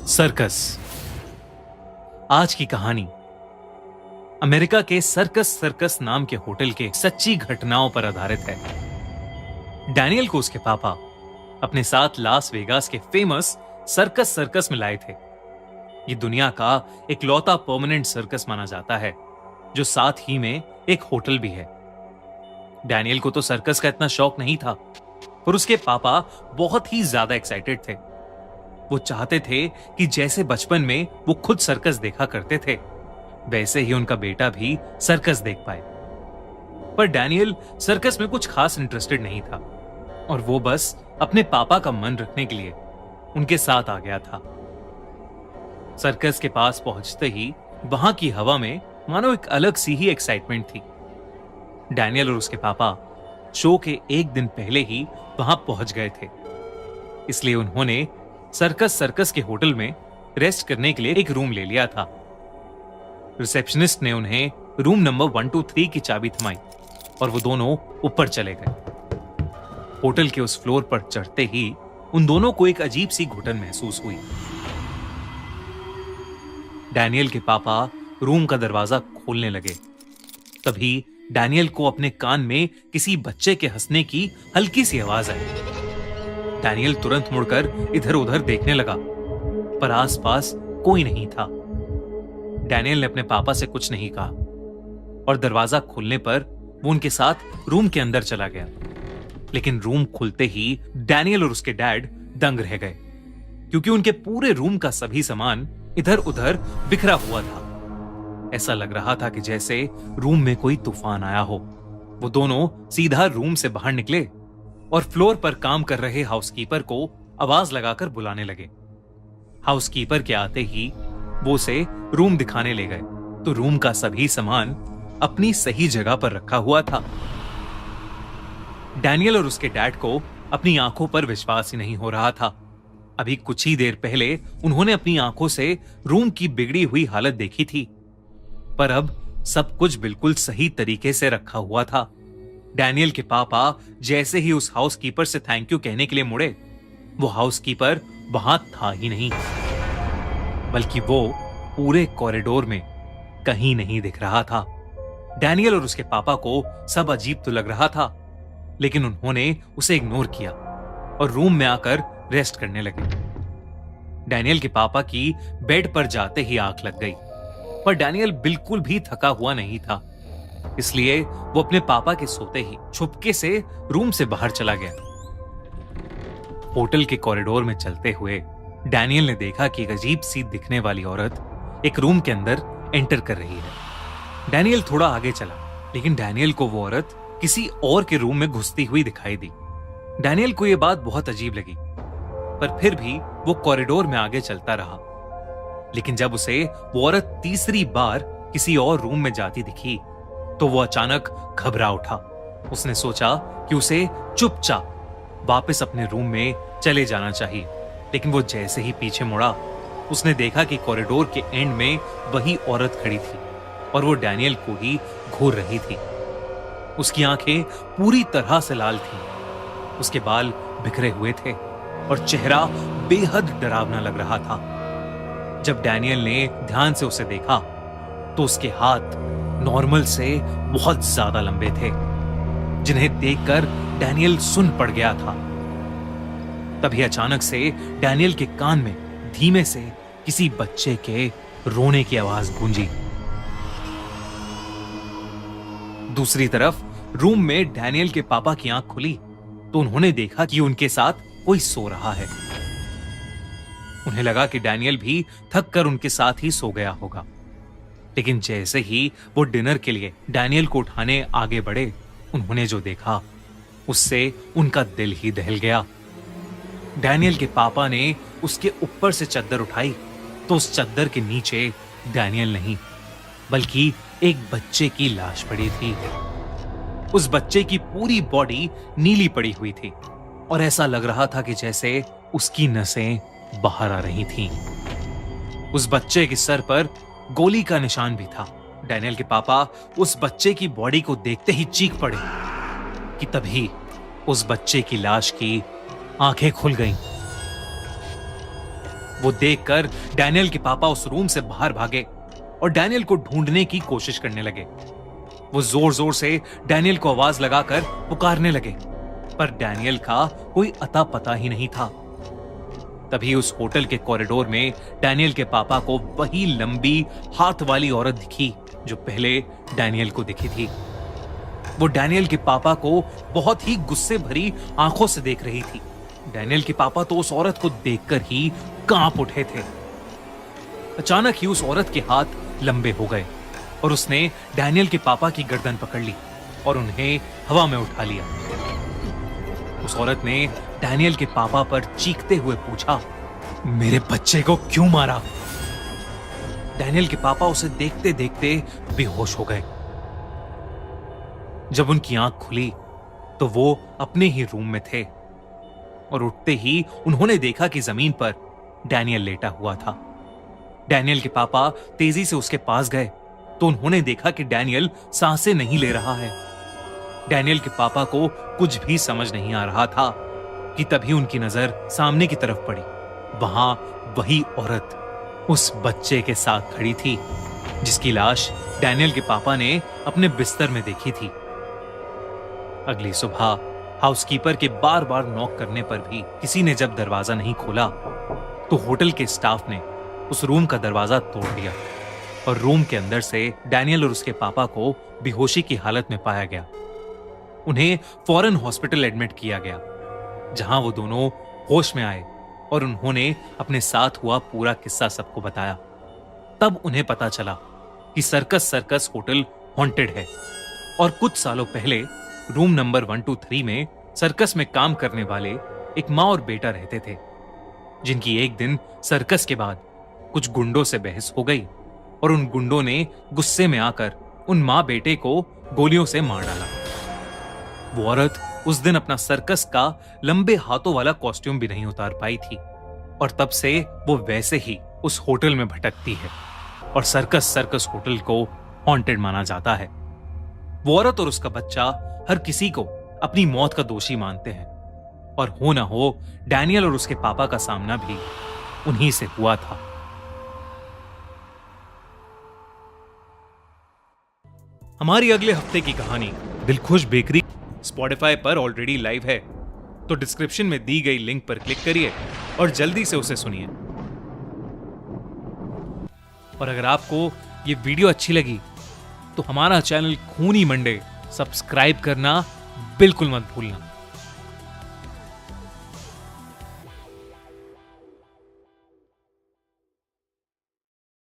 Circus. आज की कहानी अमेरिका के सर्कस सर्कस नाम के होटल के सच्ची घटनाओं पर आधारित है। डैनियल को उसके पापा अपने साथ लास वेगास के फेमस सर्कस सर्कस में लाए थे। ये दुनिया का इकलौता परमानेंट सर्कस माना जाता है, जो साथ ही में एक होटल भी है। डैनियल को तो सर्कस का इतना शौक नहीं था, पर उसके पापा बहुत ही ज्यादा एक्साइटेड थे। वो चाहते थे कि जैसे बचपन में वो खुद सर्कस देखा करते थे, वैसे ही उनका बेटा भी सर्कस देख पाए। पर डैनियल सर्कस में कुछ खास इंटरेस्टेड नहीं था और वो बस अपने पापा का मन रखने के लिए उनके साथ आ गया था। सर्कस के पास पहुंचते ही वहां की हवा में मानो एक अलग सी ही एक्साइटमेंट थी। डैनियल और उसके पापा शो के एक दिन पहले ही वहां पहुंच गए थे, इसलिए उन्होंने सर्कस सर्कस के होटल में रेस्ट करने के लिए एक रूम ले लिया था। रिसेप्शनिस्ट ने उन्हें रूम नंबर 123 की चाबी थमाई और वो दोनों ऊपर चले गए। होटल के उस फ्लोर पर चढ़ते ही उन दोनों को एक अजीब सी घुटन महसूस हुई। डैनियल के पापा रूम का दरवाजा खोलने लगे। तभी डैनियल को अपने कान में किसी बच्चे के हंसने की हल्की सी आवाज आई। डैनियल तुरंत मुड़कर इधर उधर देखने लगा, पर आसपास कोई नहीं था। डैनियल ने अपने पापा से कुछ नहीं कहा और दरवाजा खुलने पर वो उनके साथ रूम के अंदर चला गया। लेकिन रूम खुलते ही डैनियल और उसके डैड दंग रह गए, क्योंकि उनके पूरे रूम का सभी सामान इधर उधर बिखरा हुआ था। ऐसा लग रहा था कि जैसे रूम में कोई तूफान आया हो। वो दोनों सीधा रूम से बाहर निकले और फ्लोर पर काम कर रहे हाउसकीपर को आवाज लगाकर बुलाने लगे। हाउसकीपर के आते ही वो उसे रूम दिखाने ले गए, तो रूम का सभी सामान अपनी सही जगह पर रखा हुआ था। डैनियल और उसके डैड को अपनी आंखों पर विश्वास ही नहीं हो रहा था। अभी कुछ ही देर पहले उन्होंने अपनी आंखों से रूम की बिगड़ी हुई हालत देखी थी, पर अब सब कुछ बिल्कुल सही तरीके से रखा हुआ था। डैनियल के पापा जैसे ही उस हाउसकीपर से थैंक यू कहने के लिए मुड़े, वो हाउसकीपर वहां था ही नहीं, बल्कि वो पूरे कॉरिडोर में कहीं नहीं दिख रहा था। डैनियल और उसके पापा को सब अजीब तो लग रहा था, लेकिन उन्होंने उसे इग्नोर किया और रूम में आकर रेस्ट करने लगे। डैनियल के पापा की बेड पर जाते ही आंख लग गई, पर डैनियल बिल्कुल भी थका हुआ नहीं था, इसलिए वो अपने पापा के सोते ही छुपके से रूम से बाहर चला गया। होटल के कॉरिडोर में चलते हुए डैनियल ने देखा कि एक अजीब सी दिखने वाली औरत एक रूम के अंदर एंटर कर रही है। डैनियल थोड़ा आगे चला, लेकिन डैनियल को वो औरत किसी और के रूम में घुसती हुई दिखाई दी। डैनियल को यह बात बहुत अजीब लगी, पर फिर भी वो कॉरिडोर में आगे चलता रहा। लेकिन जब उसे वो औरत तीसरी बार किसी और रूम में जाती दिखी, तो वो अचानक घबरा उठा। उसने सोचा कि उसे चुपचाप वापस अपने रूम में चले जाना चाहिए, लेकिन वो जैसे ही पीछे मुड़ा, उसने देखा कि कॉरिडोर के एंड में वही औरत खड़ी थी और वो डैनियल को ही घूर रही थी। उसकी आंखें पूरी तरह से लाल थीं, उसके बाल बिखरे हुए थे और चेहरा बेहद डरावना लग रहा था। जब डैनियल ने ध्यान से उसे देखा, तो उसके हाथ नॉर्मल से बहुत ज्यादा लंबे थे, जिन्हें देखकर डैनियल सुन पड़ गया था। तभी अचानक से डैनियल के कान में धीमे से किसी बच्चे के रोने की आवाज गूंजी। दूसरी तरफ रूम में डैनियल के पापा की आंख खुली, तो उन्होंने देखा कि उनके साथ कोई सो रहा है। उन्हें लगा कि डैनियल भी थक कर उनके साथ ही सो गया होगा, लेकिन जैसे ही वो डिनर के लिए डैनियल को उठाने आगे बढ़े, उन्होंने जो देखा उससे उनका दिल ही दहल गया। डैनियल के पापा ने उसके ऊपर से चद्दर उठाई, तो उस चद्दर के नीचे डैनियल नहीं, बल्कि एक बच्चे की लाश पड़ी थी। उस बच्चे की पूरी बॉडी नीली पड़ी हुई थी और ऐसा लग रहा था कि जैसे उसकी नसें बाहर आ रही थीं। उस बच्चे के सर पर गोली का निशान भी था। डैनियल के पापा उस बच्चे की बॉडी को देखते ही चीख पड़े कि तभी उस बच्चे की लाश की आंखें खुल गईं। वो देखकर डैनियल के पापा उस रूम से बाहर भागे और डैनियल को ढूंढने की कोशिश करने लगे। वो जोर जोर से डैनियल को आवाज लगाकर पुकारने लगे, पर डैनियल का कोई अता पता ही नहीं था। तभी उस होटल के कॉरिडोर में डैनियल के पापा को वही लंबी हाथ वाली औरत दिखी जो पहले डैनियल को दिखी थी। वो डैनियल के पापा को बहुत ही गुस्से भरी आंखों से देख रही थी। डैनियल के पापा तो उस औरत को देखकर ही कांप उठे थे। अचानक ही उस औरत के हाथ लंबे हो गए और उसने डैनियल के पापा की गर्दन पकड़ ली और उन्हें हवा में उठा लिया। उस औरत ने डैनियल के पापा पर चीखते हुए पूछा, मेरे बच्चे को क्यों मारा? डैनियल के पापा उसे देखते देखते बेहोश हो गए। जब उनकी आंख खुली तो वो अपने ही रूम में थे और उठते ही उन्होंने देखा कि जमीन पर डैनियल लेटा हुआ था। डैनियल के पापा तेजी से उसके पास गए तो उन्होंने देखा कि डैनियल सांसें नहीं ले रहा है। डैनियल के पापा को कुछ भी समझ नहीं आ रहा था कि तभी उनकी नजर सामने की तरफ पड़ी। वहां वही औरत उस बच्चे के साथ खड़ी थी जिसकी लाश डैनियल के पापा ने अपने बिस्तर में देखी थी। अगली सुबह हाउसकीपर के बार बार नॉक करने पर भी किसी ने जब दरवाजा नहीं खोला तो होटल के स्टाफ ने उस रूम का दरवाजा तोड़ दिया और रूम के अंदर से डैनियल और उसके पापा को बेहोशी की हालत में पाया गया। उन्हें फौरन हॉस्पिटल एडमिट किया गया, जहां वो दोनों होश में आए और उन्होंने अपने साथ हुआ पूरा किस्सा सबको बताया। तब उन्हें पता चला कि सर्कस होटल हॉन्टेड है और कुछ सालों पहले रूम नंबर 123 में सर्कस में काम करने वाले एक माँ और बेटा रहते थे, जिनकी एक दिन सर्कस के बाद कुछ गुंडों से बहस हो गई और उन गुंडों ने गुस्से में आकर उन माँ बेटे को गोलियों से मार डाला। वो औरत उस दिन अपना सर्कस का लंबे हाथों वाला कॉस्ट्यूम भी नहीं उतार पाई थी और तब से वो वैसे ही उस होटल में भटकती है और सर्कस होटल को हॉन्टेड माना जाता है। वो औरत और उसका बच्चा हर किसी को अपनी मौत का दोषी मानते हैं और हो ना हो डैनियल और उसके पापा का सामना भी उन्हीं से हुआ था। हमारी अगले हफ्ते की कहानी दिलखुश बेकरी स्पॉटिफाई पर ऑलरेडी लाइव है, तो डिस्क्रिप्शन में दी गई लिंक पर क्लिक करिए और जल्दी से उसे सुनिए। और अगर आपको ये वीडियो अच्छी लगी तो हमारा चैनल खूनी मंडे सब्सक्राइब करना बिल्कुल मत भूलना।